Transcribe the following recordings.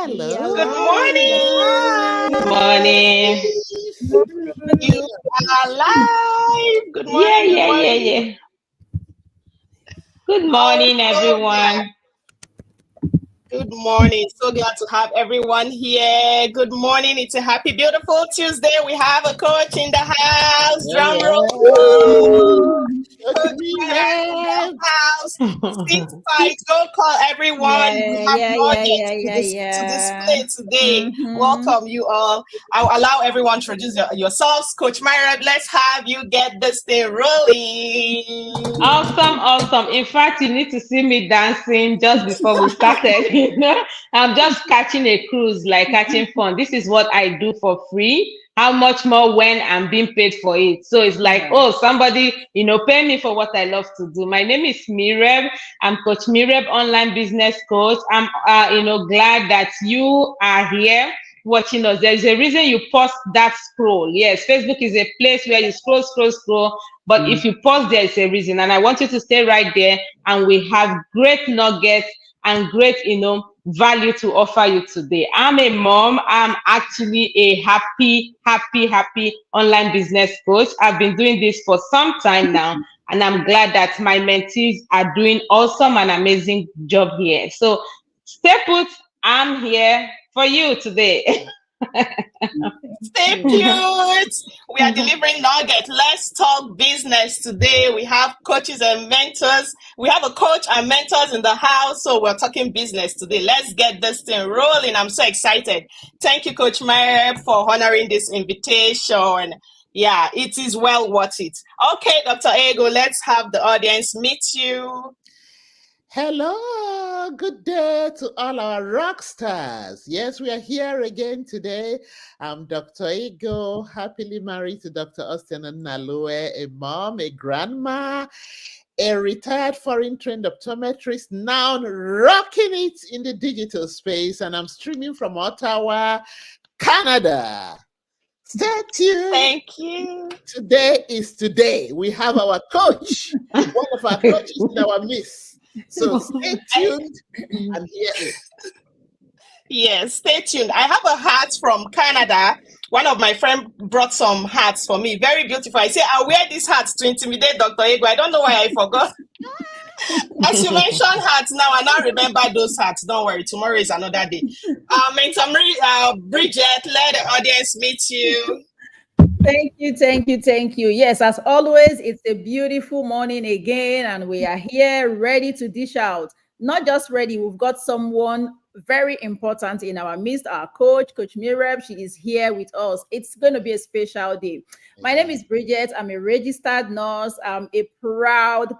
Hello. Good morning. Good morning. You are live. Good morning. Yeah. Good morning, everyone. Good morning. So glad to have everyone here. Good morning. It's a happy, beautiful Tuesday. We have a coach in the house. Drum roll. Coach in the house. Sit tight. Go call everyone. We have nuggets to display today. Welcome you all. I'll allow everyone to introduce yourselves. Coach Myra, let's have you get this thing rolling. Awesome. In fact, you need to see me dancing just before we started. I'm just catching a cruise, like catching fun. This is what I do for free. How much more when I'm being paid for it? So it's like, somebody, pay me for what I love to do. My name is Mireb. I'm Coach Mireb, online business coach. I'm, glad that you are here watching us. There's a reason you pause that scroll. Yes, Facebook is a place where you scroll. But if you pause, there is a reason. And I want you to stay right there. And we have great nuggets and great, value to offer you today. I'm a mom. I'm actually a happy online business coach. I've been doing this for some time now. And I'm glad that my mentees are doing awesome and amazing job here. So stay put. I'm here for you today. Stay put. We are delivering nuggets. Let's talk business today. We have coaches and mentors. We have a coach and mentors in the house. So we're talking business today. Let's get this thing rolling. I'm so excited. Thank you, Coach Meyer, for honoring this invitation. Yeah, it is well worth it. Okay, Dr. Ego, let's have the audience meet you. Hello, good day to all our rock stars. Yes, we are here again today. I'm Dr. Ego, happily married to Dr. Austin Nalue, a mom, a grandma, a retired foreign trained optometrist, now rocking it in the digital space, and I'm streaming from Ottawa, Canada. Stay tuned. Thank you. Today is today. We have our coach, one of our coaches in our midst. So stay tuned and hear it. Yes, stay tuned. I have a hat from Canada. One of my friends brought some hats for me. Very beautiful. I say, I'll wear these hats to intimidate Dr. Ego. I don't know why I forgot. As you mentioned hats now, I now remember those hats. Don't worry, tomorrow is another day. Bridget, let the audience meet you. Thank you. Yes, as always, it's a beautiful morning again, and we are here ready to dish out. Not just ready, we've got someone very important in our midst, our coach, Coach Mireb. She is here with us. It's going to be a special day. My name is Bridget. I'm a registered nurse. I'm a proud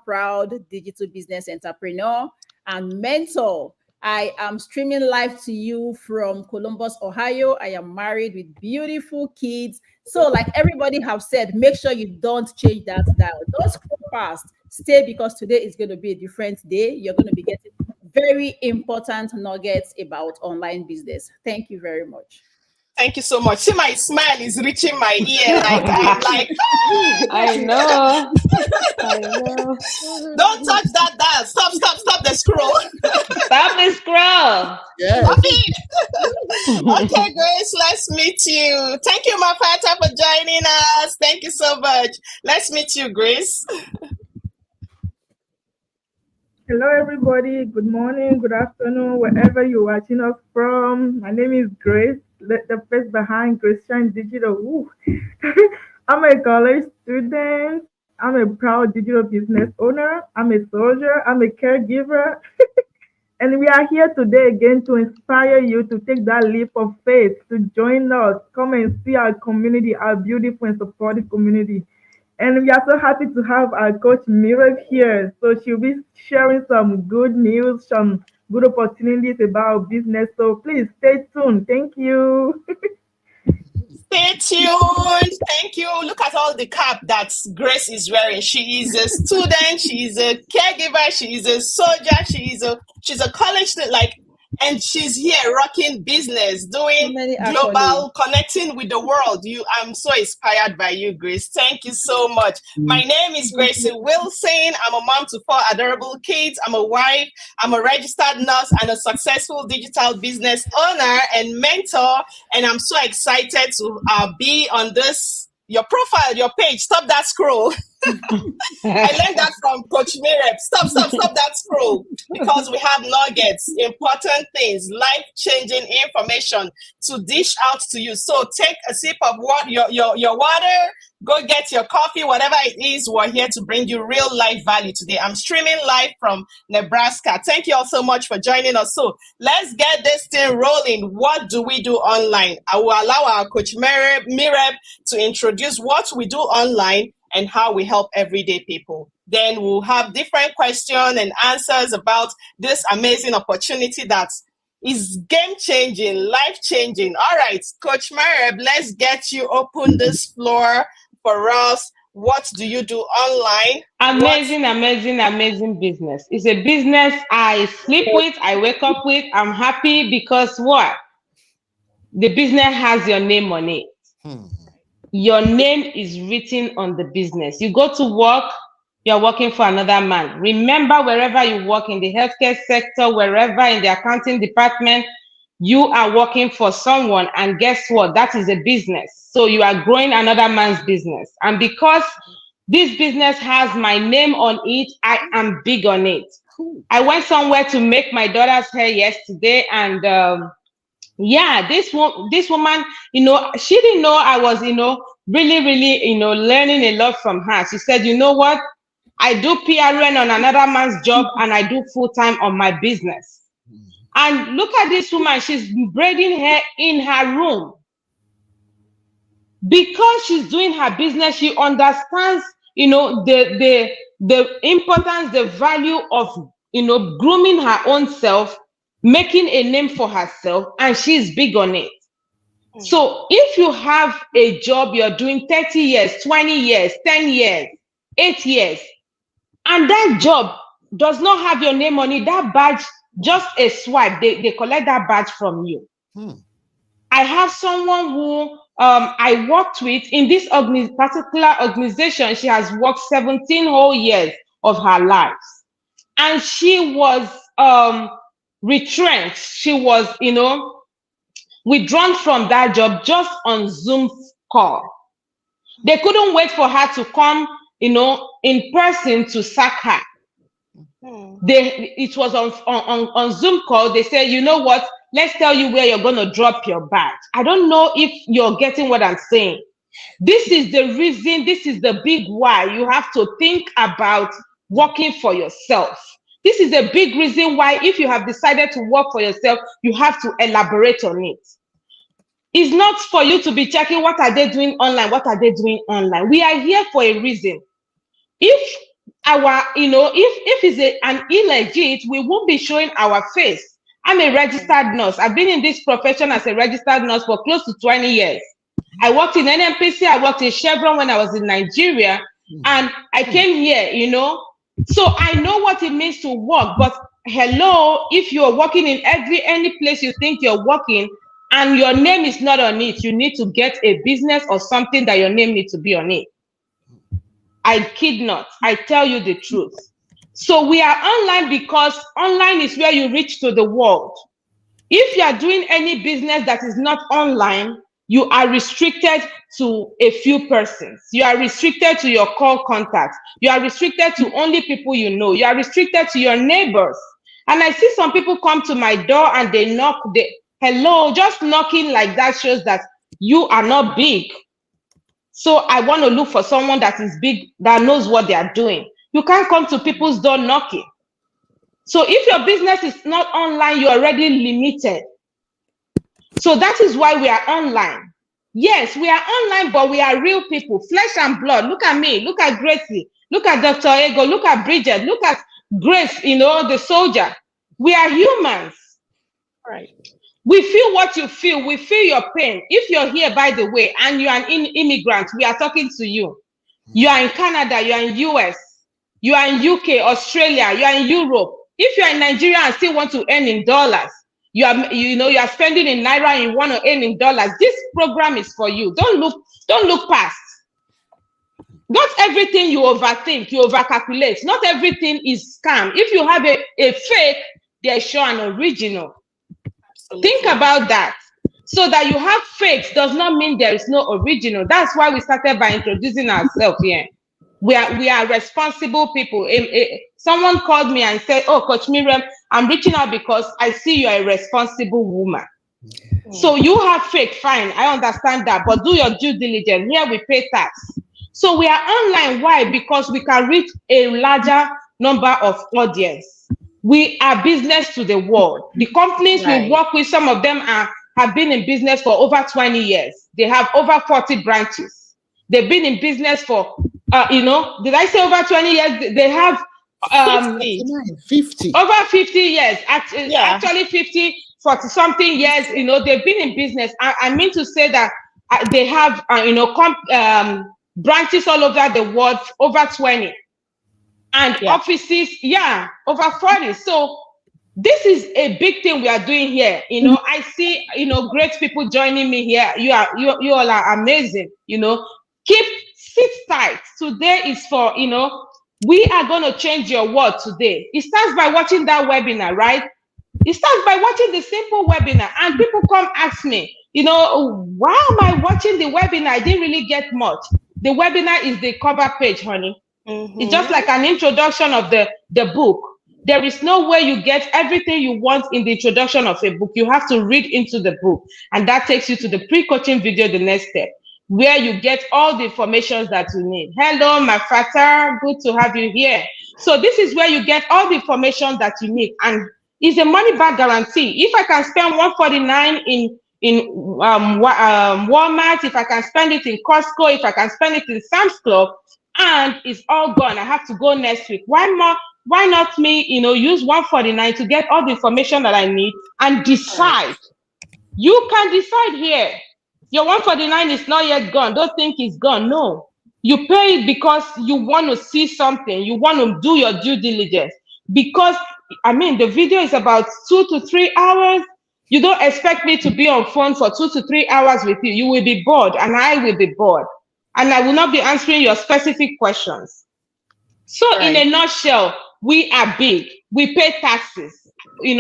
digital business entrepreneur and mentor. I am streaming live to you from Columbus, Ohio. I am married with beautiful kids. So like everybody have said, make sure you don't change that dial. Don't scroll past. Stay, because today is going to be a different day. You're going to be getting very important nuggets about online business. Thank you very much. Thank you so much. See, my smile is reaching my ear. I know. Don't touch that dial. Stop the scroll. Stop the scroll. Yes. Stop it. Okay, Grace, let's meet you. Thank you, Mafata, for joining us. Thank you so much. Let's meet you, Grace. Hello, everybody. Good morning, good afternoon, wherever you're watching us from. My name is Grace. Let the face behind Grace Shine Digital. I'm a college student. I'm a proud digital business owner. I'm a soldier. I'm a caregiver. And we are here today again to inspire you to take that leap of faith, to join us. Come and see our community, our beautiful and supportive community. And we are so happy to have our coach Mireb here. So she'll be sharing some good news, some good opportunities about business. So please stay tuned. Thank you. Stay tuned. Thank you. Look at all the cap that Grace is wearing. She is a student. She is a caregiver. She is a soldier. She's a college student. Like, And she's here rocking business, doing global, connecting with the world. I'm so inspired by you, Grace. Thank you so much. My name is Gracie Wilson. I'm a mom to 4 adorable kids. I'm a wife. I'm a registered nurse and a successful digital business owner and mentor. And I'm so excited to be on this, your profile, your page. Stop that scroll. I learned that from Coach Mirep. Stop that scroll, because we have nuggets, important things, life-changing information to dish out to you. So take a sip of your water, go get your coffee, whatever it is. We're here to bring you real life value today. I'm streaming live from Nebraska. Thank you all so much for joining us. So let's get this thing rolling. What do we do online? I will allow our Coach Mirep to introduce what we do online and how we help everyday people. Then we'll have different questions and answers about this amazing opportunity that is game-changing, life-changing. All right, Coach Mirep, let's get you open this floor for us. What do you do online? Amazing business. It's a business I sleep with, I wake up with. I'm happy because what? The business has your name on it. Your name is written on the business. You go to work, you're working for another man. Remember, wherever you work, in the healthcare sector, wherever in the accounting department, you are working for someone. And guess what? That is a business. So you are growing another man's business. And because this business has my name on it, I am big on it. I went somewhere to make my daughter's hair yesterday, and yeah, this woman, she didn't know I was, really, learning a lot from her. She said, you know what? I do PRN on another man's job and I do full-time on my business. And look at this woman. She's braiding hair in her room. Because she's doing her business, she understands, the importance, the value of, grooming her own self, making a name for herself, and she's big on it. So if you have a job you're doing 30 years, 20 years, 10 years, 8 years, and that job does not have your name on it, that badge, just a swipe, they collect that badge from you. I have someone who I worked with in this particular organization. She has worked 17 whole years of her life, and she was retrenched. She was, withdrawn from that job just on Zoom call. They couldn't wait for her to come, in person to sack her. It was on Zoom call. They said, you know what? Let's tell you where you're going to drop your badge. I don't know if you're getting what I'm saying. This is the reason, this is the big why you have to think about working for yourself. This is a big reason why, if you have decided to work for yourself, you have to elaborate on it. It's not for you to be checking what are they doing online, what are they doing online. We are here for a reason. If if it's an illegit, we won't be showing our face. I'm a registered nurse. I've been in this profession as a registered nurse for close to 20 years. I worked in NMPC, I worked in Chevron when I was in Nigeria, and I came here, So I know what it means to work, but hello, if you're working in any place you think you're working and your name is not on it, you need to get a business or something that your name needs to be on it. I kid not. I tell you the truth. So we are online because online is where you reach to the world. If you are doing any business that is not online, you are restricted to a few persons. You are restricted to your call contacts. You are restricted to only people you know. You are restricted to your neighbors. And I see some people come to my door and they knock. Hello, just knocking like that shows that you are not big. So I want to look for someone that is big, that knows what they are doing. You can't come to people's door knocking. So if your business is not online, you're already limited. So that is why we are online. Yes, we are online, but we are real people, flesh and blood. Look at me, look at Gracie, look at Dr. Ego, look at Bridget, look at Grace, the soldier. We are humans. Right. We feel what you feel. We feel your pain. If you're here, by the way, and you're an immigrant, we are talking to you. You are in Canada, you are in US, you are in UK, Australia, you are in Europe. If you're in Nigeria and still want to earn in dollars, you are spending in naira and you want to earn in dollars. This program is for you. Don't look past. Not everything you overthink, you overcalculate. Not everything is scam. If you have a fake, there's sure an original. Absolutely. Think about that. So that you have fakes does not mean there is no original. That's why we started by introducing ourselves here. We are responsible people. Someone called me and said, "Oh, Coach Miriam, I'm reaching out because I see you're a responsible woman." So you have fake, fine, I understand that, but do your due diligence. Here we pay tax. So we are online. Why? Because we can reach a larger number of audience. We are business to the world. The companies we work with, some of them have been in business for over 20 years. They have over 40 branches. They've been in business for, did I say over 20 years? They have 50. Over 50 years. Actually 50, 40 something years, they've been in business. I mean to say that they have, branches all over the world, over 20. And offices, over 40. So this is a big thing we are doing here. I see, great people joining me here. You all are amazing. Sit tight. Today is for, we are going to change your world today. It starts by watching that webinar, right? It starts by watching the simple webinar. And people come ask me, why am I watching the webinar? I didn't really get much. The webinar is the cover page, honey. Mm-hmm. It's just like an introduction of the book. There is no way you get everything you want in the introduction of a book. You have to read into the book. And that takes you to the pre-coaching video, the next step, where you get all the information that you need. Hello, my father. Good to have you here. So this is where you get all the information that you need. And it's a money back guarantee. If I can spend $149 in Walmart, if I can spend it in Costco, if I can spend it in Sam's Club, and it's all gone, I have to go next week. Why not me, use $149 to get all the information that I need and decide. You can decide here. Your $149 is not yet gone. Don't think it's gone. No. You pay it because you want to see something. You want to do your due diligence. Because, the video is about 2 to 3 hours. You don't expect me to be on phone for 2 to 3 hours with you. You will be bored, and I will be bored. And I will not be answering your specific questions. So in a nutshell, we are big. We pay taxes. We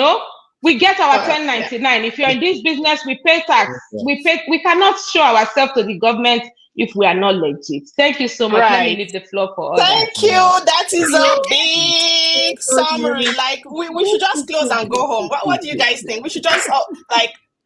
get our 1099. If you're in this business, we pay tax. We cannot show ourselves to the government if we are not legit. Thank you so much. Let me leave the floor for others. Thank you. That is a big summary. Like we should just close and go home. What do you guys think? We should just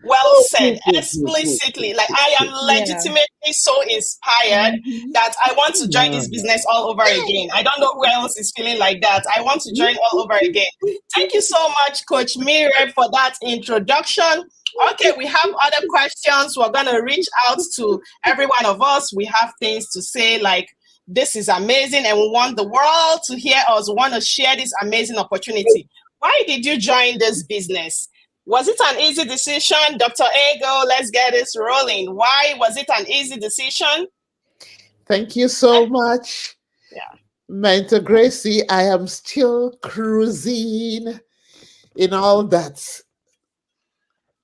well said, explicitly. Like I am legitimately so inspired that I want to join this business all over again. I don't know who else is feeling like that. I want to join all over again. Thank you so much, Coach Miriam, for that introduction. Okay, we have other questions. We're going to reach out to every one of us. We have things to say like, this is amazing and we want the world to hear us. We want to share this amazing opportunity. Why did you join this business? Was it an easy decision? Dr. Ego, let's get this rolling. Why was it an easy decision? Thank you so much. Mentor Gracie, I am still cruising in all that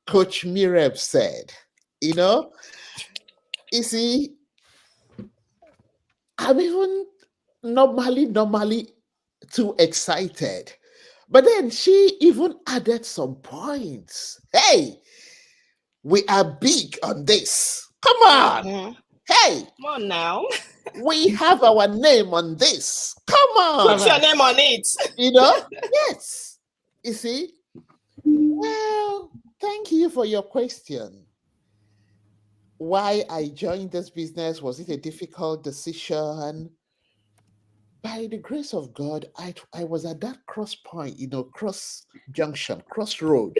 Coach Miriam said. You see, I'm even normally too excited. But then she even added some points. Hey, we are big on this. Come on. Mm-hmm. Hey. Come on now. We have our name on this. Come on. Put your name on it. Yes. You see? Well, thank you for your question. Why I joined this business? Was it a difficult decision? By the grace of God, I was at that cross point, cross junction, crossroad,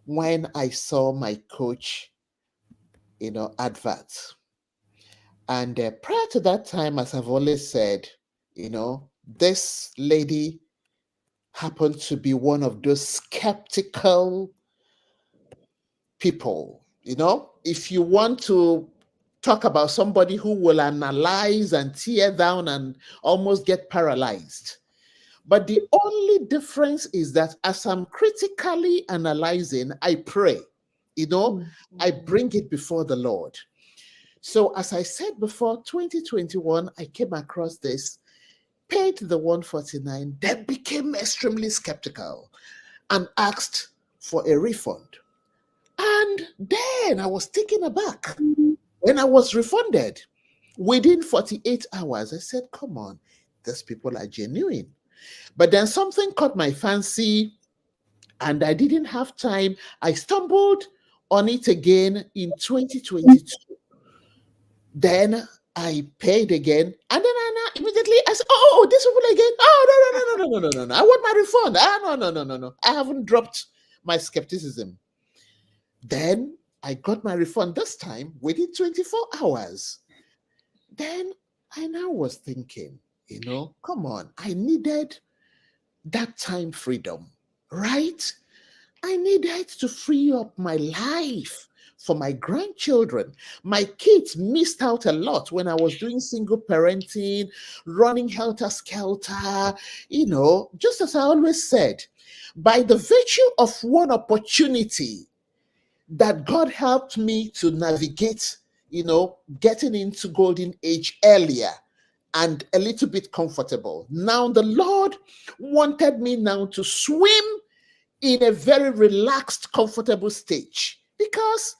when I saw my coach, advert. And prior to that time, as I've always said, this lady happened to be one of those skeptical people. If you want to talk about somebody who will analyze and tear down and almost get paralyzed. But the only difference is that as I'm critically analyzing, I pray, I bring it before the Lord. So as I said before, 2021, I came across this, paid the 149, then became extremely skeptical and asked for a refund. And then I was taken aback when I was refunded within 48 hours. I said, come on, these people are genuine. But then something caught my fancy and I didn't have time. I stumbled on it again in 2022. Then I paid again, and then immediately I said, "Oh, this people again! Oh, no! I want my refund! No! I haven't dropped my skepticism." Then I got my refund this time within 24 hours. Then I now was thinking, come on, I needed that time freedom, right? I needed to free up my life for my grandchildren. My kids missed out a lot when I was doing single parenting, running helter-skelter, just as I always said, by the virtue of one opportunity that God helped me to navigate, getting into golden age earlier and a little bit comfortable. Now the Lord wanted me now to swim in a very relaxed, comfortable stage, because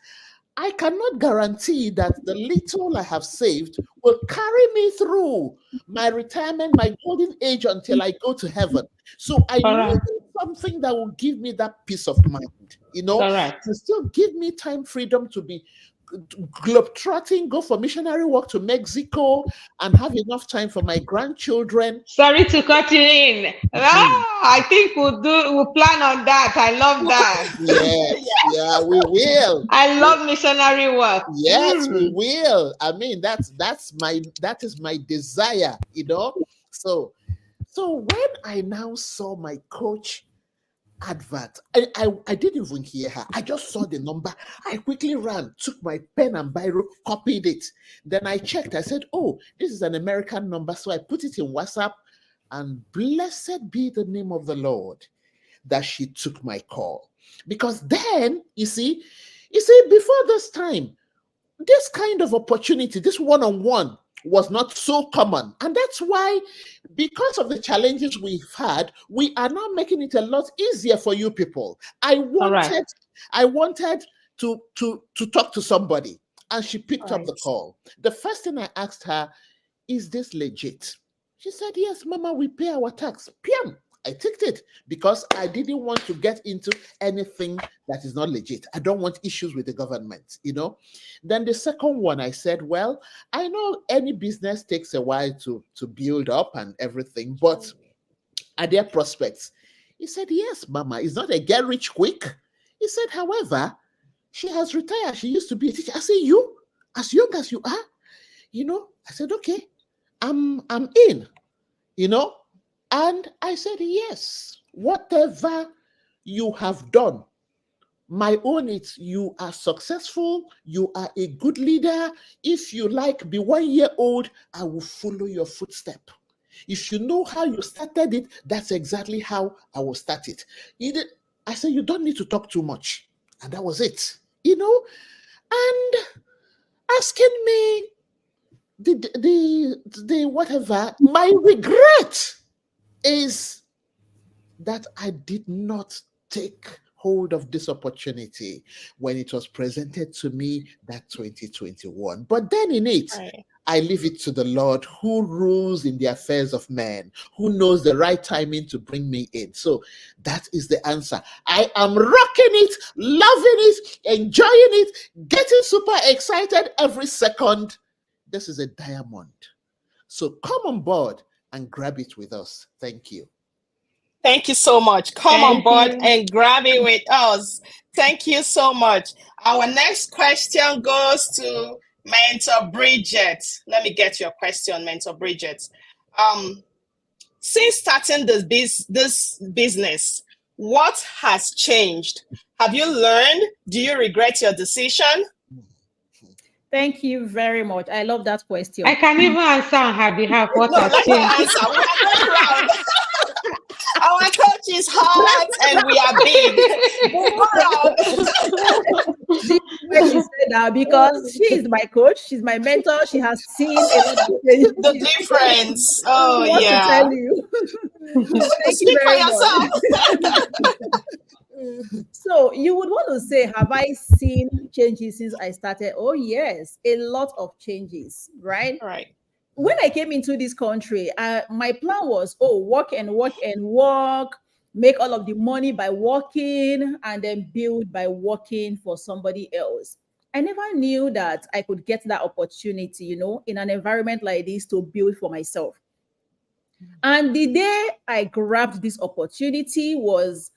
I cannot guarantee that the little I have saved will carry me through my retirement, my golden age, until I go to heaven. So I need something that will give me that peace of mind, to still give me time freedom to be globetrotting, go for missionary work to Mexico, and have enough time for my grandchildren. Sorry to cut you in. I think we'll plan on that. I love that. Yes, we will. I love missionary work. Yes, we will. I mean, that is my desire, So when I now saw my coach advert, I didn't even hear her. I just saw the number. I quickly ran, took my pen and biro, copied it. Then I checked. I said, oh, this is an American number. So I put it in WhatsApp, and blessed be the name of the Lord that she took my call. Because then, you see, before this time, this kind of opportunity, this one-on-one, was not so common. And that's why, because of the challenges we've had, we are now making it a lot easier for you people. I wanted to talk to somebody, and she picked up the call. The first thing I asked her, is this legit? She said, yes, Mama, we pay our tax. Piam! I ticked it because I didn't want to get into anything that is not legit. I don't want issues with the government, Then the second one, I said, well, I know any business takes a while to build up and everything, but are there prospects? He said, yes, Mama, it's not a get rich quick. He said, however, she has retired. She used to be a teacher. I said, you, as young as you are, I said, okay, I'm in, And I said, yes, whatever you have done, my own, you are successful, you are a good leader. If you be 1 year old, I will follow your footstep. If you know how you started it, that's exactly how I will start it. I said, you don't need to talk too much. And that was it, And asking me the whatever, my regret is that I did not take hold of this opportunity when it was presented to me that 2021. But then in it, I leave it to the Lord, who rules in the affairs of men, who knows the right timing to bring me in. So that is the answer. I am rocking it, loving it, enjoying it, getting super excited every second. This is a diamond. So come on board and grab it with us. Thank you. Thank you so much. Come on board and grab it with us. Thank you so much. Our next question goes to Mentor Bridget. Let me get your question, Mentor Bridget. Since starting this business, what has changed? Have you learned? Do you regret your decision? Thank you very much. I love that question. I can even answer on her behalf what has changed. Our coach is hot and we are big. This is why she said that, because she is my coach, she's my mentor, she has seen a lot of things. The difference. Oh, What yeah. to tell you. Thank you Speak for very yourself. much. So you would want to say, have I seen changes since I started? Oh yes, a lot of changes, right? Right. When I came into this country, my plan was, work and work and work, make all of the money by working, and then build by working for somebody else. I never knew that I could get that opportunity, in an environment like this, to build for myself. And the day I grabbed this opportunity was,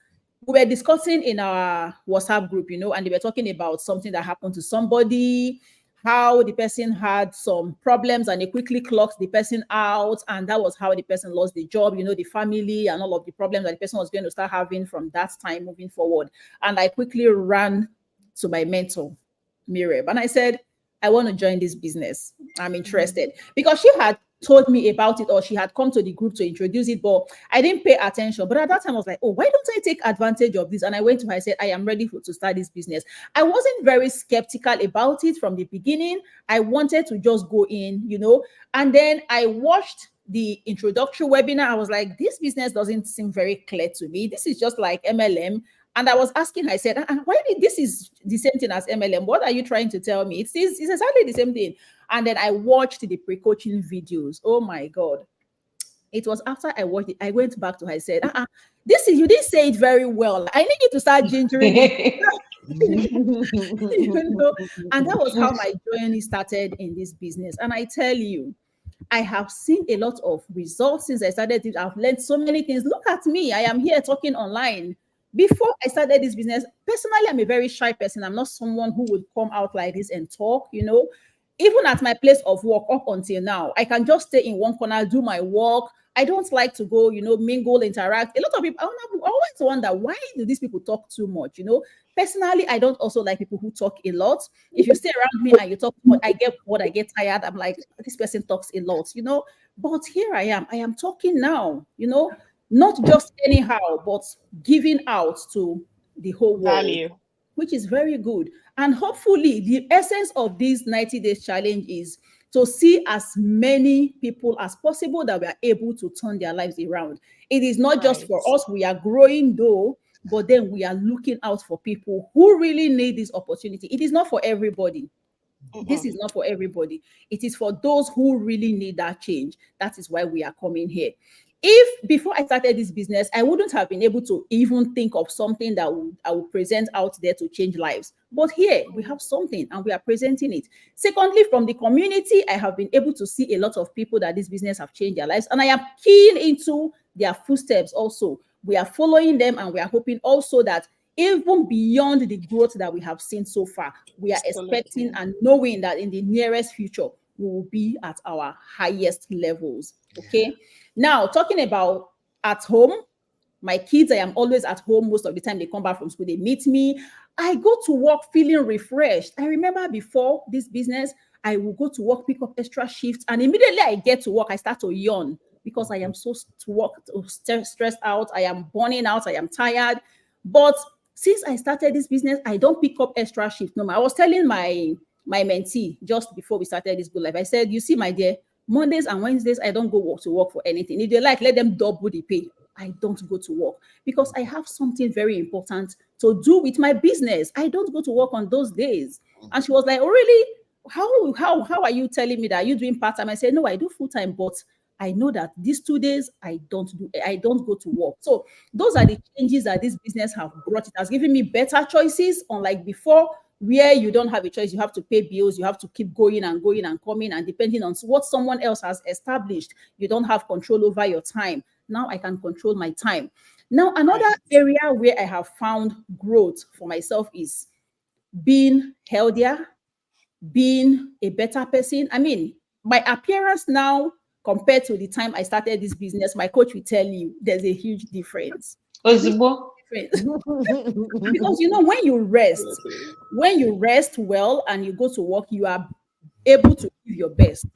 we were discussing in our WhatsApp group, and they were talking about something that happened to somebody, how the person had some problems and they quickly clocked the person out. And that was how the person lost the job, the family and all of the problems that the person was going to start having from that time moving forward. And I quickly ran to my mentor, Mireb, and I said, I want to join this business. I'm interested. Because she had told me about it, or she had come to the group to introduce it, but I didn't pay attention. But at that time, I was like, why don't I take advantage of this? And I went to her, I said, I am ready to start this business. I wasn't very skeptical about it from the beginning. I wanted to just go in, and then I watched the introductory webinar. I was like, this business doesn't seem very clear to me. This is just like MLM. And I was asking her, I said, why did this is the same thing as MLM? What are you trying to tell me? It's exactly the same thing. And then I watched the pre-coaching videos. Oh my God. It was after I watched it, I went back to her, I said, you didn't say it very well. I need you to start gingering it. And that was how my journey started in this business. And I tell you, I have seen a lot of results since I started it. I've learned so many things. Look at me. I am here talking online. Before I started this business, personally, I'm a very shy person. I'm not someone who would come out like this and talk, Even at my place of work up until now, I can just stay in one corner, do my work. I don't like to go, mingle, interact. A lot of people, I always wonder, why do these people talk too much, Personally, I don't also like people who talk a lot. If you stay around me and you talk too much, I get tired. I'm like, this person talks a lot, But here I am talking now, not just anyhow, but giving out to the whole world. Value. Which is very good. And hopefully the essence of this 90 days challenge is to see as many people as possible that we are able to turn their lives around. It is not just for us. We are growing though, but then we are looking out for people who really need this opportunity. It is not for everybody. This is not for everybody. It is for those who really need that change. That is why we are coming here. If before I started this business, I wouldn't have been able to even think of something that I would present out there to change lives. But here we have something and we are presenting it. Secondly, from the community, I have been able to see a lot of people that this business have changed their lives. And I am keen into their footsteps also. We are following them and we are hoping also that even beyond the growth that we have seen so far, we are expecting and knowing that in the nearest future, we will be at our highest levels. Okay. Now, talking about at home, my kids, I am always at home. Most of the time they come back from school, they meet me. I go to work feeling refreshed. I remember before this business, I will go to work, pick up extra shifts, and immediately I get to work, I start to yawn because I am so stressed out. I am burning out. I am tired. But since I started this business, I don't pick up extra shifts. No, I was telling my mentee just before we started this good life, I said, you see, my dear, Mondays and Wednesdays, I don't go to work for anything. If they like, let them double the pay. I don't go to work because I have something very important to do with my business. I don't go to work on those days. And she was like, oh, really? How are you telling me that? Are you doing part-time? I said, no, I do full-time, but I know that these 2 days I don't go to work. So those are the changes that this business have brought. It has given me better choices, unlike before, where you don't have a choice. You have to pay bills. You have to keep going and coming. And depending on what someone else has established, you don't have control over your time. Now I can control my time. Now, another area where I have found growth for myself is being healthier, being a better person. I mean, my appearance now compared to the time I started this business, my coach will tell you there's a huge difference. Because when you rest well and you go to work, you are able to give your best.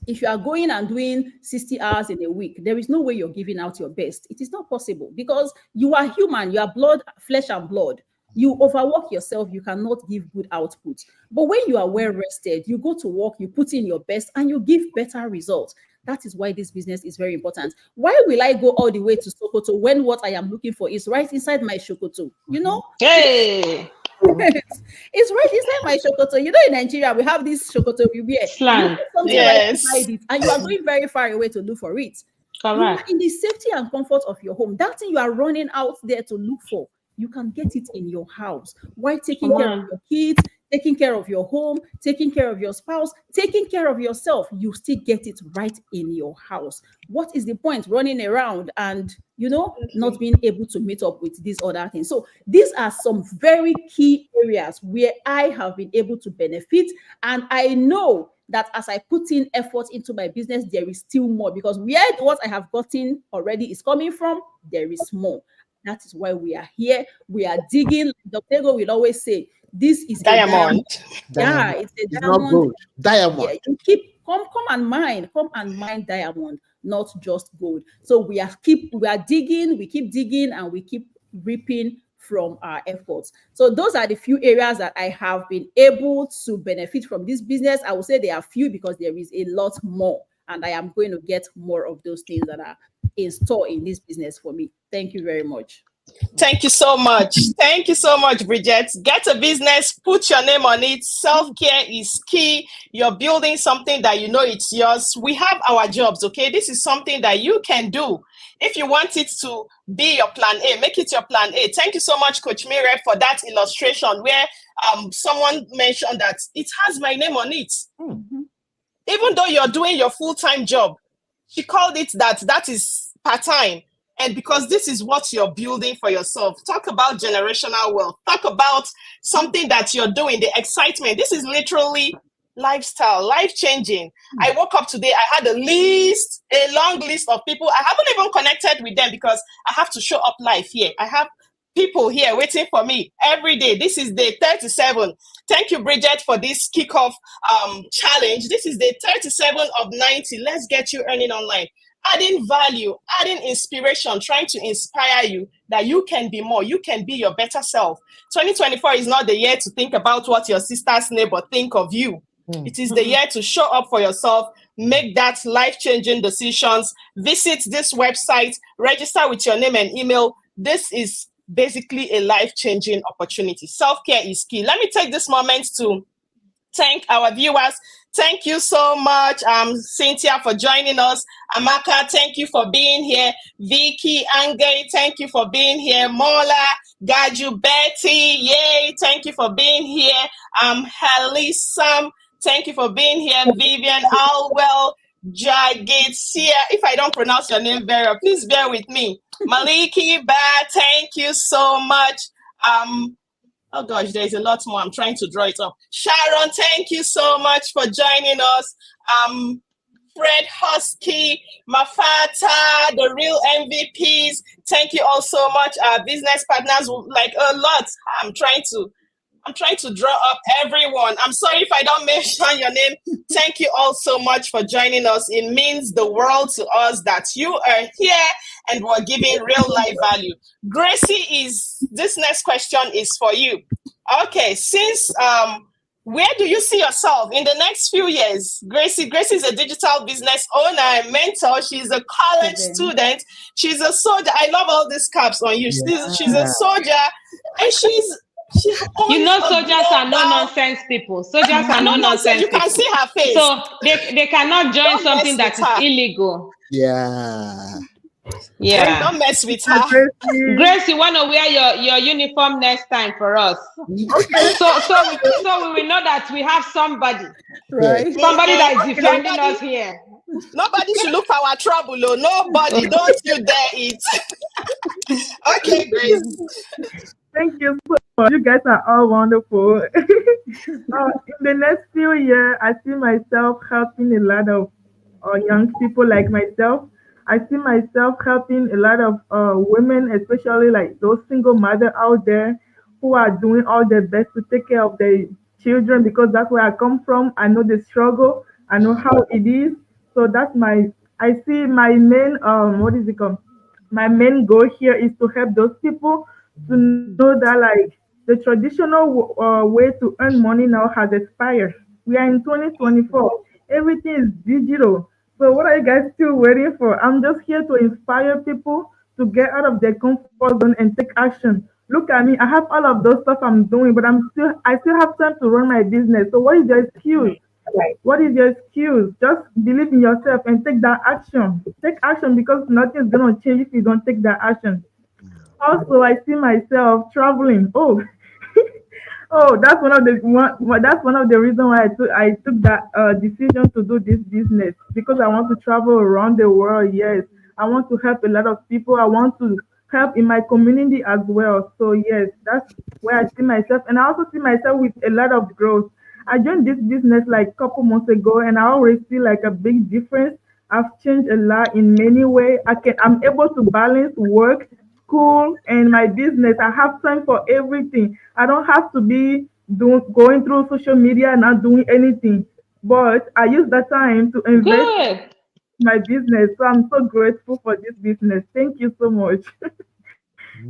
If you are going and doing 60 hours in a week, there is no way you're giving out your best. It is not possible because you are human, you are blood, flesh and blood. You overwork yourself, you cannot give good output. But when you are well rested, you go to work, you put in your best, and you give better results. That is why this business is very important. Why will I go all the way to Sokoto when what I am looking for is right inside my Sokoto? You know? Hey, It's right inside my Sokoto. You know, in Nigeria, we have this Sokoto we wear. slang. You put something Yes. right inside it, and you are going very far away to look for it. You are Correct. in the safety and comfort of your home. That thing you are running out there to look for, you can get it in your house while taking care of your kids, taking care of your home, taking care of your spouse, taking care of yourself. You still get it right in your house. What is the point running around and, you know, not being able to meet up with these other things? So these are some very key areas where I have been able to benefit. And I know that as I put in effort into my business, there is still more, because where what I have gotten already is coming from, there is more. That is why we are here. We are digging. Dr. Ego will always say, this is Diamond. a diamond. Yeah, it's a It's diamond. not gold. Diamond. Yeah, you keep come and mine diamond, not just gold. So we are digging, we keep digging, and we keep reaping from our efforts. So those are the few areas that I have been able to benefit from this business. I would say they are few because there is a lot more, and I am going to get more of those things that are in store in this business for me. Thank you very much. Thank you so much. Thank you so much, Bridget. Get a business, put your name on it. Self-care is key. You're building something that you know it's yours. We have our jobs, okay? This is something that you can do. If you want it to be your plan A, make it your plan A. Thank you so much, Coach Mire, for that illustration where someone mentioned that it has my name on it. Mm-hmm. Even though you're doing your full-time job, she called it that is part-time. And because this is what you're building for yourself. Talk about generational wealth. Talk about something that you're doing, the excitement. This is literally lifestyle, life-changing. I woke up today, I had a long list of people. I haven't even connected with them because I have to show up live here. I have people here waiting for me every day. This is day 37. Thank you, Bridget, for this kickoff challenge. This is day 37 of 90. Let's get you earning online. Adding value, adding inspiration, trying to inspire you that you can be more, you can be your better self. 2024 is not the year to think about what your sister's neighbor think of you. It is the year to show up for yourself, make that life-changing decisions. Visit this website, register with your name and email. This is basically a life-changing opportunity. Self-care is key. Let me take this moment to thank our viewers. Thank you so much, Cynthia, for joining us. Amaka, thank you for being here. Vicky, Angay, thank you for being here. Mola, Gaju, Betty, yay, thank you for being here. Halisam, thank you for being here. Vivian, Alwell, Jagitsia, if I don't pronounce your name very well, please bear with me. Maliki, Ba, thank you so much. Oh gosh, there's a lot more. I'm trying to draw it up. Sharon, thank you so much for joining us. Fred Husky, Mafata, the real MVPs. Thank you all so much. Our business partners, like a lot. I'm trying to draw up everyone. I'm sorry if I don't mention your name. Thank you all so much for joining us. It means the world to us that you are here and we're giving real life value. Gracie, this next question is for you. Okay, since where do you see yourself in the next few years? Gracie is a digital business owner and mentor. She's a college student. She's a soldier. I love all these caps on you. She's a soldier, and you know, soldiers are no nonsense people. Soldiers are no nonsense. You can see her face. So they cannot join something that is illegal. Yeah. Yeah. Don't mess with her. Grace, you want to wear your uniform next time for us. Okay. So we will know that we have somebody. Right. Somebody that is defending us here. Nobody should look for our trouble. Oh. Nobody. Don't you dare it. Okay, Grace. Thank you so much. You guys are all wonderful. In the next few years, I see myself helping a lot of young people like myself. I see myself helping a lot of women, especially like those single mothers out there who are doing all their best to take care of their children, because that's where I come from. I know the struggle. I know how it is. So that's I see my main what is it called? My main goal here is to help those people to know that like the traditional way to earn money now has expired. We are in 2024. Everything is digital. So what are you guys still waiting for? I'm just here to inspire people to get out of their comfort zone and take action. Look at me. I have all of those stuff I'm doing, but I still have time to run my business. So what is your excuse? What is your excuse? Just believe in yourself and take that action. Take action because nothing's gonna change if you don't take that action. Also, I see myself traveling. Oh, oh, that's one of the reasons why I took that decision to do this business because I want to travel around the world. Yes, I want to help a lot of people. I want to help in my community as well. So yes, that's where I see myself, and I also see myself with a lot of growth. I joined this business like a couple months ago, and I already see like a big difference. I've changed a lot in many ways. I'm able to balance work, school, and my business. I have time for everything. I don't have to be going through social media and not doing anything. But I use that time to invest Good. in my business. So I'm so grateful for this business. Thank you so much.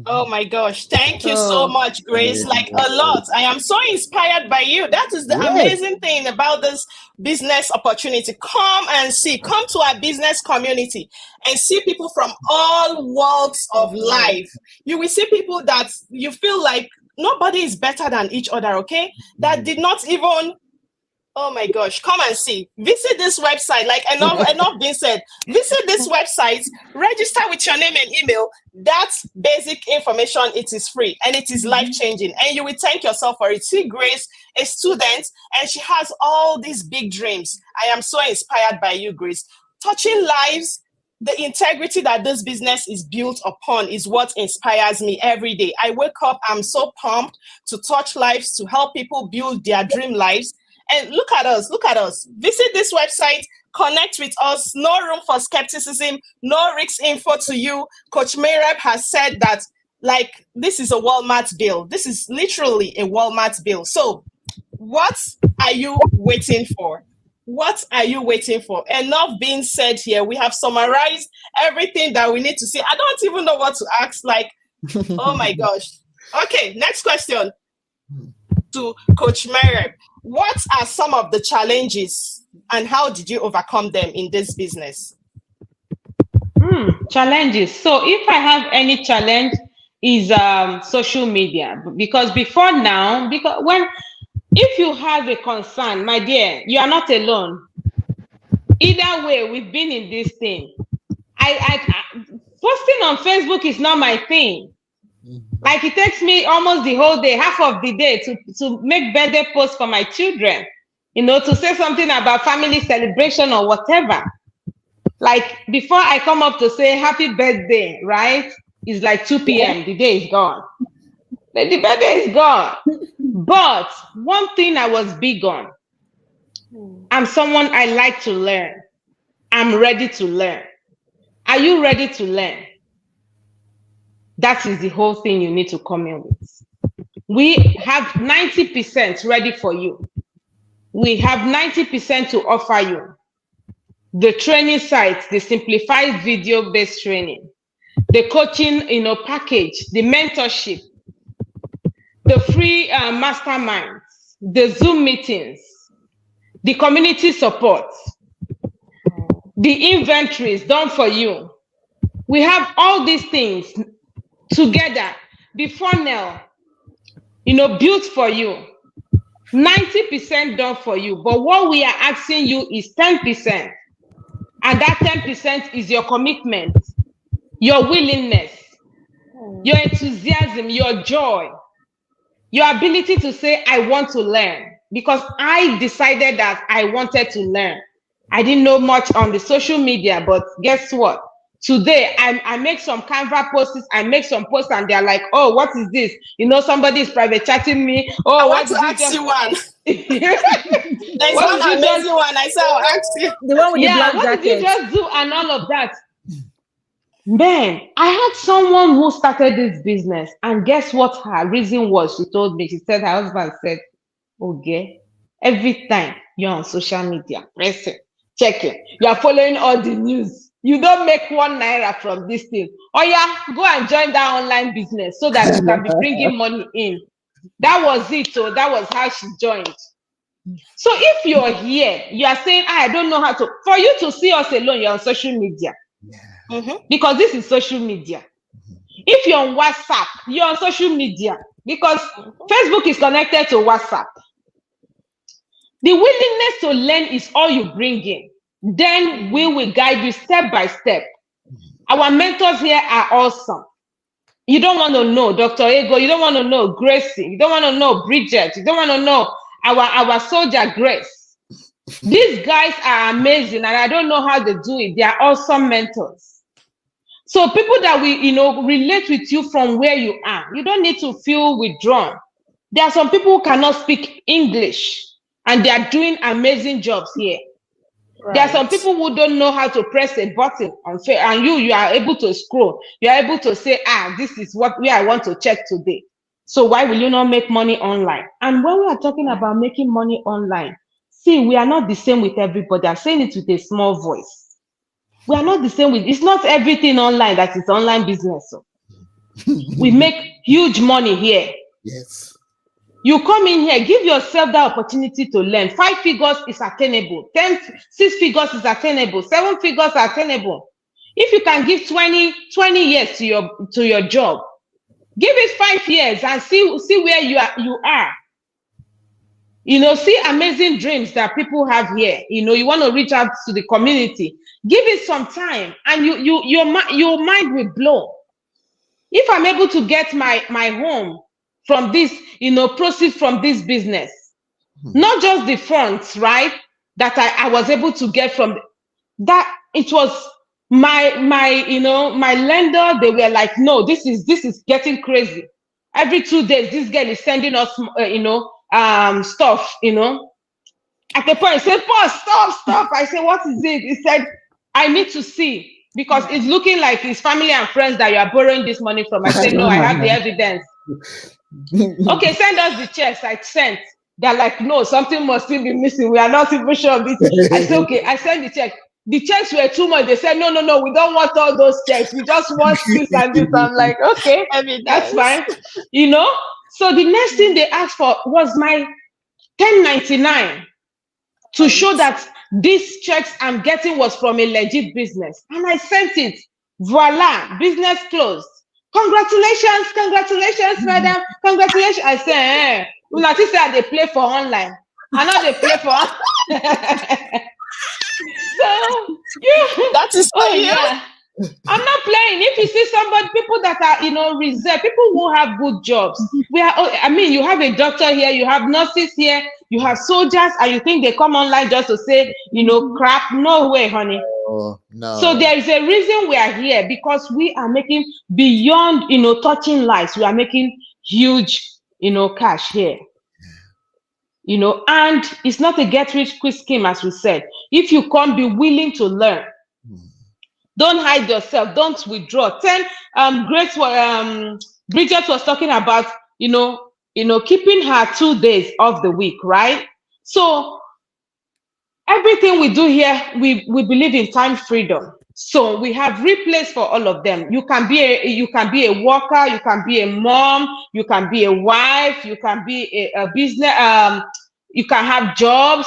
Oh my gosh. Thank you so Oh, much, Grace. Like a lot. I am so inspired by you. That is the Yes. amazing thing about this business opportunity. Come and see, come to our business community and see people from all walks of life. You will see people that you feel like nobody is better than each other, okay? That did not even. Oh my gosh, come and see. Visit this website. Like enough being said. Visit this website, register with your name and email. That's basic information. It is free and it is life-changing. And you will thank yourself for it. See Grace, a student, and she has all these big dreams. I am so inspired by you, Grace. Touching lives, the integrity that this business is built upon is what inspires me every day. I wake up, I'm so pumped to touch lives, to help people build their dream lives. And look at us, look at us. Visit this website, connect with us. No room for skepticism, no risk info to you. Coach Mayereb has said that, like, this is a Walmart bill. This is literally a Walmart bill. So, what are you waiting for? What are you waiting for? Enough being said here. We have summarized everything that we need to see. I don't even know what to ask. Like, oh my gosh. Okay, next question to Coach Mayereb. What are some of the challenges and how did you overcome them in this business? Challenges. So if I have any challenge is social media, because before now, because if you have a concern, my dear, you are not alone. Either way, we've been in this thing. I posting on Facebook is not my thing. Like it takes me almost the whole day, half of the day to make birthday posts for my children, to say something about family celebration or whatever. Like before I come up to say happy birthday, right? It's like 2 p.m. The day is gone. The birthday is gone. But one thing I was big on, I'm someone I like to learn. I'm ready to learn. Are you ready to learn? That is the whole thing you need to come in with. We have 90% ready for you. We have 90% to offer you. The training sites, the simplified video-based training, the coaching, package, the mentorship, the free masterminds, the Zoom meetings, the community support, the inventories done for you. We have all these things together, the funnel, built for you, 90% done for you. But what we are asking you is 10%. And that 10% is your commitment, your willingness, your enthusiasm, your joy, your ability to say, I want to learn. Because I decided that I wanted to learn. I didn't know much on the social media, but guess what? Today, I make some Canva posts, I make some posts, and they're like, oh, what is this? Somebody is private chatting me. Oh, I want to ask you one. There's one amazing one. I said, I'll ask you. The one with the black what jacket. did you just do and all of that? Man, I had someone who started this business, and guess what her reason was? She told me, she said her husband said, okay, every time you're on social media, pressing, checking. You are following all the news. You don't make 1 naira from this thing. Oh yeah, go and join that online business so that you can be bringing money in. That was it. So that was how she joined. So if you're here, you are saying, I don't know how to. For you to see us alone, you're on social media. Because this is social media. If you're on WhatsApp, you're on social media. Because Facebook is connected to WhatsApp. The willingness to learn is all you bring in. Then we will guide you step by step. Our mentors here are awesome. You don't want to know Dr. Ego, you don't want to know Gracie, you don't want to know Bridget, you don't want to know our soldier Grace. These guys are amazing, and I don't know how they do it. They are awesome mentors. So people that will, relate with you from where you are, you don't need to feel withdrawn. There are some people who cannot speak English, and they are doing amazing jobs here. Right. There are some people who don't know how to press a button and you are able to scroll. You are able to say, this is where I want to check today. So why will you not make money online? And when we are talking about making money online, see, we are not the same with everybody. I'm saying it with a small voice. We are not the same it's not everything online that is online business. So. We make huge money here. Yes. You come in here, give yourself that opportunity to learn. 5 figures is attainable. 6 figures is attainable. 7 figures are attainable. If you can give 20 years to your job, give it 5 years and see where you are. See amazing dreams that people have here. You want to reach out to the community. Give it some time, and your mind will blow. If I'm able to get my home from this, proceeds from this business, not just the funds, right? That I was able to get from that. It was my lender. They were like, no, this is getting crazy. Every 2 days, this girl is sending us, stuff, At the point, he said, "Boss, stop." I said, "What is it?" He said, "I need to see, because it's looking like it's family and friends that you are borrowing this money from." I said, "No, I have the evidence." Okay, send us the checks. I sent. They're like, "No, something must still be missing. We are not even sure of it." I said, "Okay." I sent the check. The checks were too much. They said, no, we don't want all those checks. We just want this and this. I'm like, okay, that's fine. So the next thing they asked for was my 1099 to show that these checks I'm getting was from a legit business. And I sent it. Voila, business closed. Congratulations, madam. Congratulations. I said, Unati said they play for online. I know they play for So that is yeah. I'm not playing. If you see people that are reserved, people who have good jobs. You have a doctor here, you have nurses here, you have soldiers, and you think they come online just to say crap? No way, honey. Oh, no. So there is a reason we are here, because we are making beyond touching lives. We are making huge cash here. And it's not a get-rich-quick scheme, as we said. If you come, be willing to learn. Don't hide yourself. Don't withdraw. Bridget was talking about, keeping her 2 days of the week, right? So everything we do here, we believe in time freedom. So we have replays for all of them. You can be a worker, you can be a mom, you can be a wife, you can be a business, you can have jobs,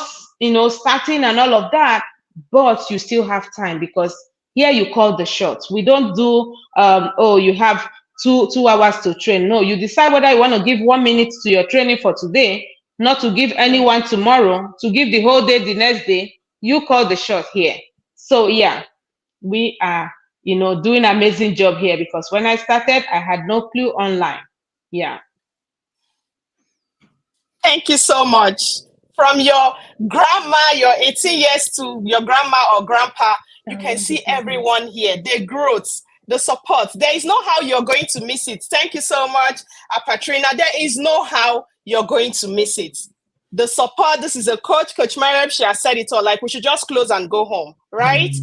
starting and all of that, but you still have time, because here you call the shots. We don't do, you have two hours to train. No, you decide whether you want to give 1 minute to your training for today, not to give anyone tomorrow, to give the whole day the next day. You call the shot here. So yeah, we are, doing an amazing job here, because when I started, I had no clue online. Yeah. Thank you so much. From your grandma, your 18 years, to your grandma or grandpa, you can see everyone here, the growth, the support. There is no how you're going to miss it. Thank you so much, Patrina. There is no how you're going to miss it. The support, this is a Coach Mariam, she has said it all, like we should just close and go home, right?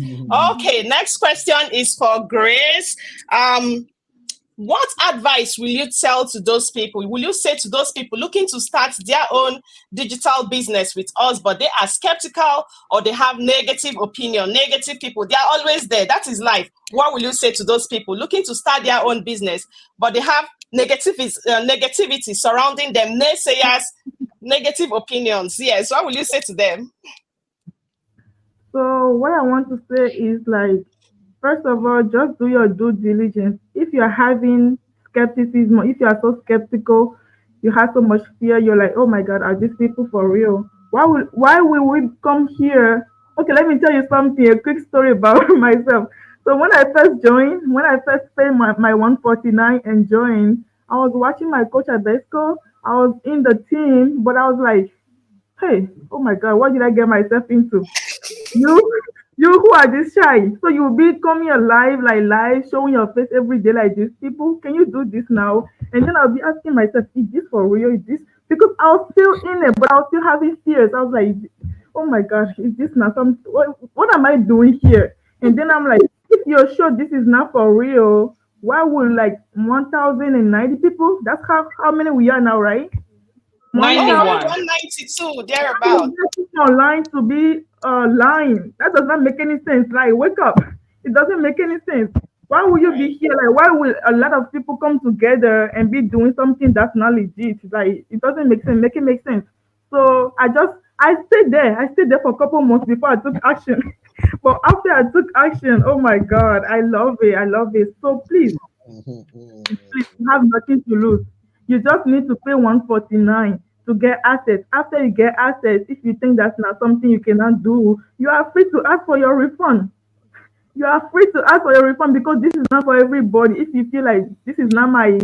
Okay, next question is for Grace. what advice will you tell to those people? Will you say to those people looking to start their own digital business with us, but they are skeptical or they have negative opinion, negative people? They are always there. That is life. What will you say to those people looking to start their own business, but they have negativity surrounding them, naysayers, negative opinions? Yes. What will you say to them? So what I want to say is like, first of all, just do your due diligence. If you're having skepticism, if you are so skeptical, you have so much fear, you're like, oh my God, are these people for real? Why will we come here? Okay, let me tell you something, a quick story about myself. So when I first paid my 149 and joined, I was watching my coach at the school. I was in the team, but I was like, hey, oh my God, what did I get myself into? You, you who are this shy, so you will be coming alive, like live, showing your face every day like this. People, can you do this now? And then I'll be asking myself, is this for real? Is this because I was still in it, but I was still having fears. I was like, oh my gosh, is this not some? What am I doing here? And then I'm like, if you're sure this is not for real, why would like 1,090 people? That's how many we are now, right? Oh, 91. 192, You thereabout. get online to be lying. That does not make any sense. Like, wake up. It doesn't make any sense. Why will you be here? Like, why will a lot of people come together and be doing something that's not legit? Like, it doesn't make sense. Make it make sense. So I stayed there. I stayed there for a couple months before I took action. But after I took action, oh my God, I love it. I love it. So please, you have nothing to lose. You just need to pay 149 to get access. After you get access, if you think that's not something you cannot do, you are free to ask for your refund. You are free to ask for your refund because this is not for everybody. If you feel like this is not my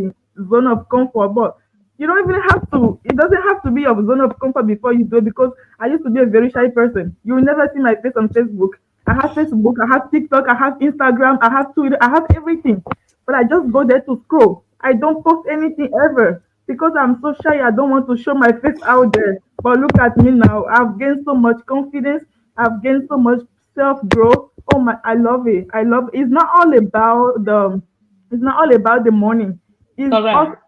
zone of comfort, but you don't even have to. It doesn't have to be your zone of comfort before you do it because I used to be a very shy person. You will never see my face on Facebook. I have Facebook, I have TikTok, I have Instagram, I have Twitter, I have everything. But I just go there to scroll. I don't post anything ever because I'm so shy. I don't want to show my face out there. But look at me now. I've gained so much confidence. I've gained so much self growth. Oh my, I love it. I love it. It's not all about the money. It's also Correct.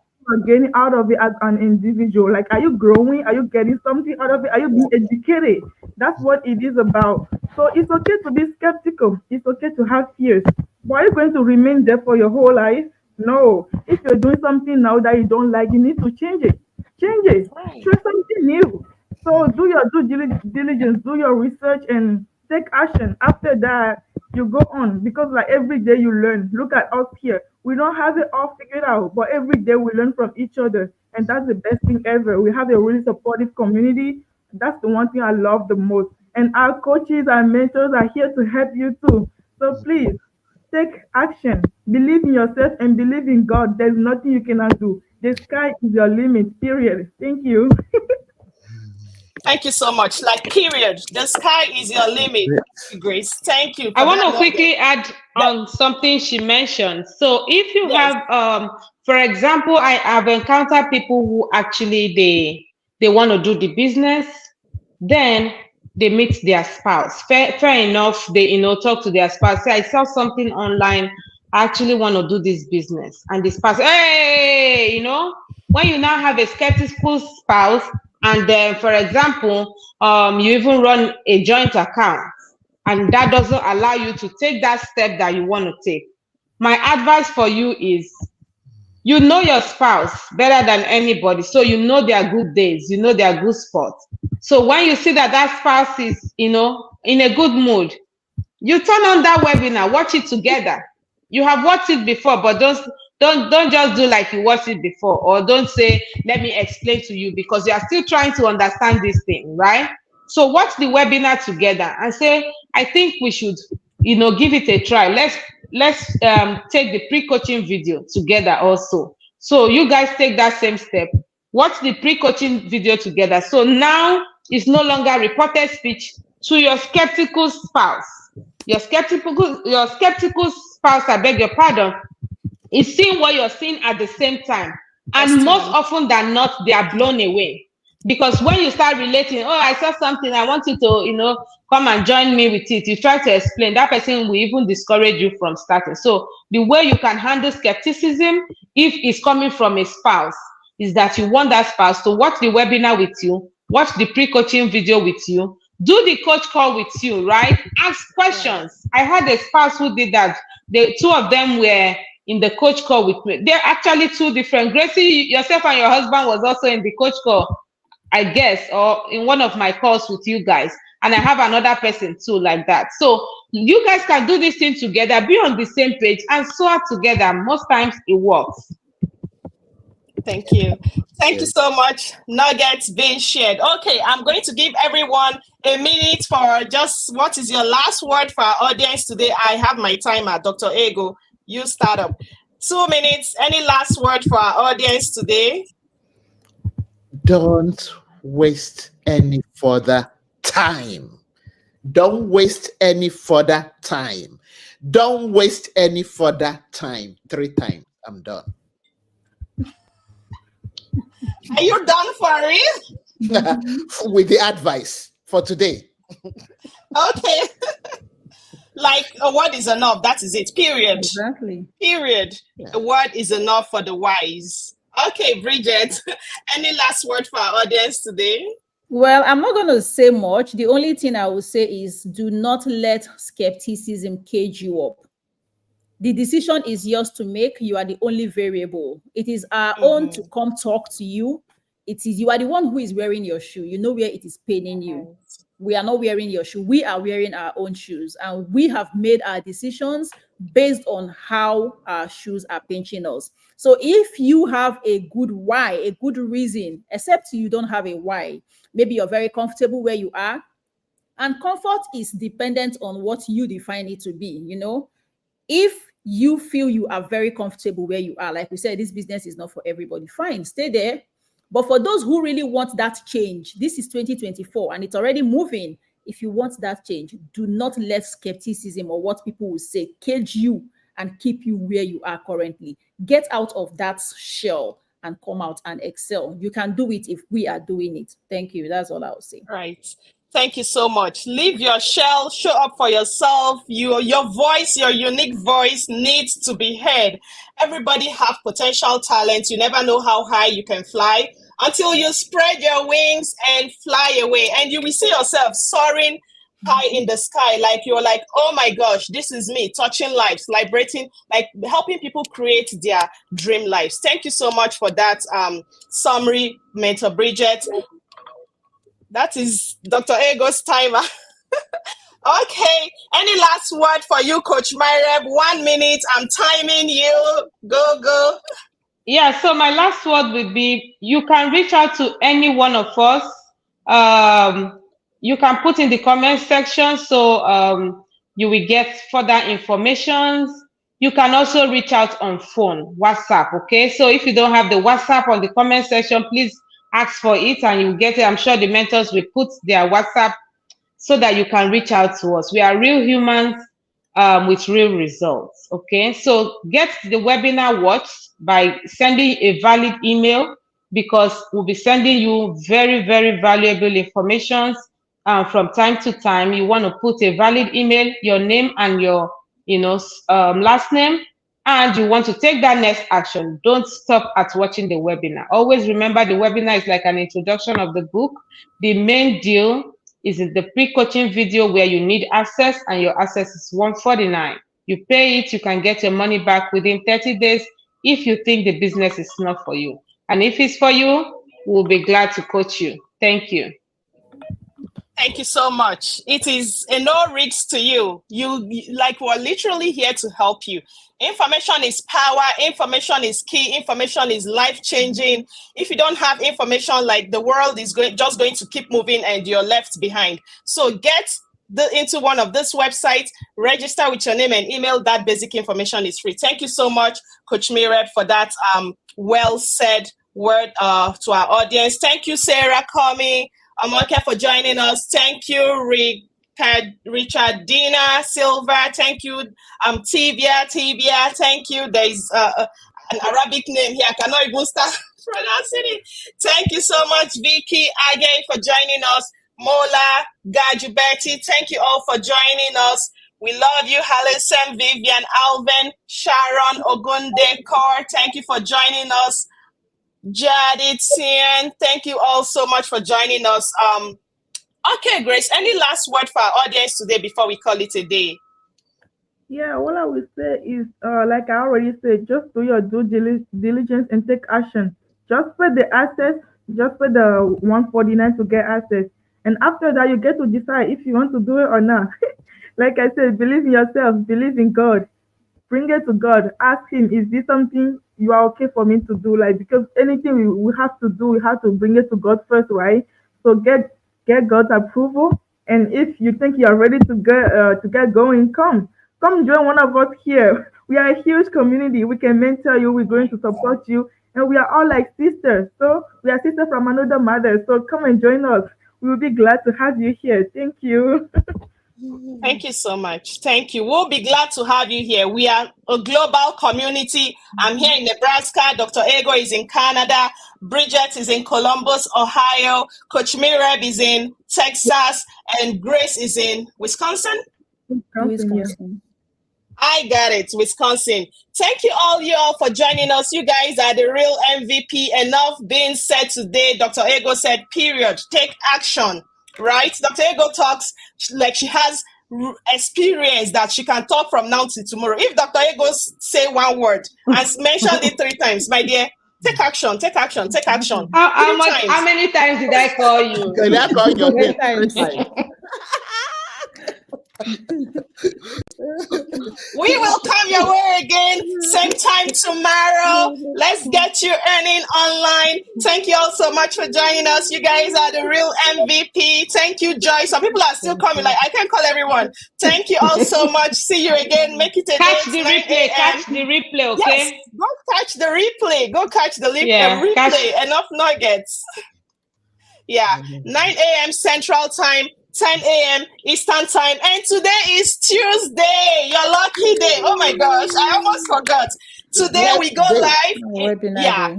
getting out of it as an individual. Like, are you growing? Are you getting something out of it? Are you being educated? That's what it is about. So it's okay to be skeptical. It's okay to have fears. But are you going to remain there for your whole life? No. If you're doing something now that you don't like, you need to change it. Change it. Try something new. So do your diligence, do your research, and take action. After that, you go on because like every day you learn. Look at us here. We don't have it all figured out, but every day we learn from each other, and that's the best thing ever. We have a really supportive community. That's the one thing I love the most. And our coaches and mentors are here to help you too. So please take action. Believe in yourself and believe in God. There's nothing you cannot do. The sky is your limit. Period. Thank you. Thank you so much. Like, period. The sky is your limit. Grace, thank you. I For want that to quickly nugget. add on something she mentioned. So if you Yes. have, for example, I have encountered people who actually they want to do the business, then they meet their spouse. Fair enough, they talk to their spouse. Say, I saw something online. I actually want to do this business, and the spouse, hey, when you now have a skeptical spouse, and then, for example, you even run a joint account and that doesn't allow you to take that step that you want to take. My advice for you is you know your spouse better than anybody. So you know their good days, you know their good spots. So when you see that spouse is, in a good mood, you turn on that webinar, watch it together. You have watched it before, but don't just do like you watched it before, or don't say, let me explain to you, because you are still trying to understand this thing, right? So watch the webinar together and say, I think we should, give it a try. Let's take the pre-coaching video together also. So you guys take that same step, watch the pre-coaching video together. So now it's no longer reported speech to your skeptical spouse. Your skeptical spouse, I beg your pardon, is seeing what you're seeing at the same time. And most often than not, they are blown away. Because when you start relating, oh, I saw something, I want you to, come and join me with it. You try to explain, that person will even discourage you from starting. So the way you can handle skepticism, if it's coming from a spouse, is that you want that spouse to watch the webinar with you, watch the pre-coaching video with you, do the coach call with you, right? Ask questions. I had a spouse who did that. The two of them were in the coach call with me. They're actually two different. Gracie, yourself and your husband was also in the coach call, I guess, or in one of my calls with you guys. And I have another person too like that. So you guys can do this thing together, be on the same page and soar together. Most times it works. Thank you. Thank you so much. Nuggets being shared. Okay, I'm going to give everyone a minute for just what is your last word for our audience today. I have my timer, Dr. Ego. You start up. 2 minutes. Any last word for our audience today? Don't waste any further time. Don't waste any further time. Don't waste any further time. 3 times. I'm done. Are you done for real? With the advice for today. Okay. Like a word is enough. That is it. Period. Exactly. Period. Yeah. A word is enough for the wise. Okay, Bridget. Any last word for our audience today? Well, I'm not going to say much. The only thing I will say is do not let skepticism cage you up. The decision is yours to make. You are the only variable. It is our own to come talk to you. It is you are the one who is wearing your shoe. You know where it is paining you. We are not wearing your shoe. We are wearing our own shoes. And we have made our decisions based on how our shoes are pinching us. So if you have a good why, a good reason, except you don't have a why, maybe you're very comfortable where you are. And comfort is dependent on what you define it to be, If you feel you are very comfortable where you are, like we said, this business is not for everybody, fine, stay there. But for those who really want that change, this is 2024 and it's already moving. If you want that change, do not let skepticism or what people will say cage you and keep you where you are currently. Get out of that shell and come out and excel. You can do it if we are doing it. Thank you. That's all I'll say. Right. Thank you so much. Leave your shell, show up for yourself. Your voice, your unique voice needs to be heard. Everybody have potential talent. You never know how high you can fly until you spread your wings and fly away. And you will see yourself soaring high in the sky. Like you're like, oh my gosh, this is me, touching lives, liberating, like helping people create their dream lives. Thank you so much for that summary, Mentor Bridget. That is Dr. Ego's timer. Okay. Any last word for you, Coach Myreb? 1 minute. I'm timing you. Go. Yeah, so my last word would be you can reach out to any one of us. You can put in the comment section so you will get further information. You can also reach out on phone, WhatsApp, okay? So if you don't have the WhatsApp on the comment section, please ask for it and you'll get it. I'm sure the mentors will put their WhatsApp so that you can reach out to us. We are real humans with real results, okay? So get the webinar watched by sending a valid email because we'll be sending you very, very valuable information from time to time. You want to put a valid email, your name and your last name, and you want to take that next action. Don't stop at watching the webinar. Always remember the webinar is like an introduction of the book. The main deal is in the pre-coaching video where you need access and your access is $149. You pay it, you can get your money back within 30 days if you think the business is not for you. And if it's for you, we'll be glad to coach you. Thank you. Thank you so much. It is a no risk to you. We're literally here to help you. Information is power. Information is key. Information is life-changing. If you don't have information, like the world is just going to keep moving and you're left behind. So get into one of these websites, register with your name and email. That basic information is free. Thank you so much, Coach Myreb, for that well said word to our audience. Thank you, Sarah Comey. Amoke for joining us. Thank you, Richard Dina Silva. Thank you, Tibia. Thank you. There is an Arabic name here. I cannot even start pronouncing it. Thank you so much, Vicky, again, for joining us. Mola, Gajubeti, thank you all for joining us. We love you, Halison, Vivian, Alvin, Sharon, Ogunde, Kaur. Thank you for joining us. Jadid, Sian, thank you all so much for joining us. Okay, Grace, any last word for our audience today before we call it a day? Yeah, all I would say is, like I already said, just do your due diligence and take action. Just pay the access, just pay the 149 to get access. And after that, you get to decide if you want to do it or not. Like I said, believe in yourself, believe in God. Bring it to God. Ask Him, is this something you are okay for me to do? Like, because anything we have to do, we have to bring it to God first, right? So get God's approval. And if you think you are ready to get going, come join one of us here. We are a huge community. We can mentor you. We're going to support you, and we are all like sisters. So we are sisters from another mother. So come and join us. We will be glad to have you here. Thank you. Thank you so much. Thank you. We'll be glad to have you here. We are a global community. I'm here in Nebraska. Dr. Ego is in Canada. Bridget is in Columbus, Ohio. Coach Mireb is in Texas. And Grace is in Wisconsin. Wisconsin. I got it, Wisconsin. Thank you all for joining us. You guys are the real MVP. Enough being said today. Dr. Ego said, period. Take action. Right? Dr. Ego talks like she has experience that she can talk from now to tomorrow. If Dr. Ego say one word and mentioned it 3 times, my dear, take action, take action, take action. How many times did I call you? Did I call your name 3 times. times? We will come your way again, same time tomorrow. Let's get you earning online. Thank you all so much for joining us. You guys are the real MVP. Thank you, Joy. Some people are still coming. Like, I can't call everyone. Thank you all so much. See you again. Make it a Catch date, the 9 replay. a.m. Catch the replay, okay? Yes, go catch the replay. Go catch the replay. Enough nuggets. Yeah, 9 a.m. Central Time, 10 a.m. Eastern Time. And today is Tuesday, your lucky day. Oh my gosh, I almost forgot. Today we go live. Yeah,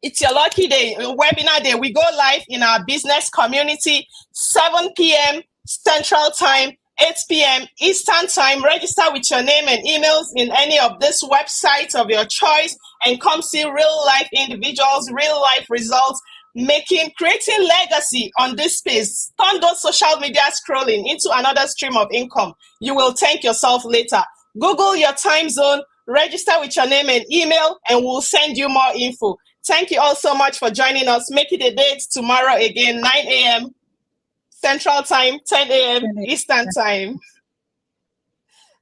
it's your lucky day, webinar day. We go live in our business community, 7 p.m. Central Time, 8 p.m. Eastern Time. Register with your name and emails in any of these websites of your choice and come see real life individuals, real life results, creating legacy on this space. Turn those social media scrolling into another stream of income. You will thank yourself later. Google your time zone, register with your name and email, and we'll send you more info. Thank you all so much for joining us. Make it a date tomorrow again, 9 a.m. Central Time, 10 a.m. Eastern Time.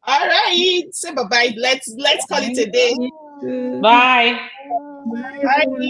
All right. Say bye-bye. Let's call it a day. Bye. Bye.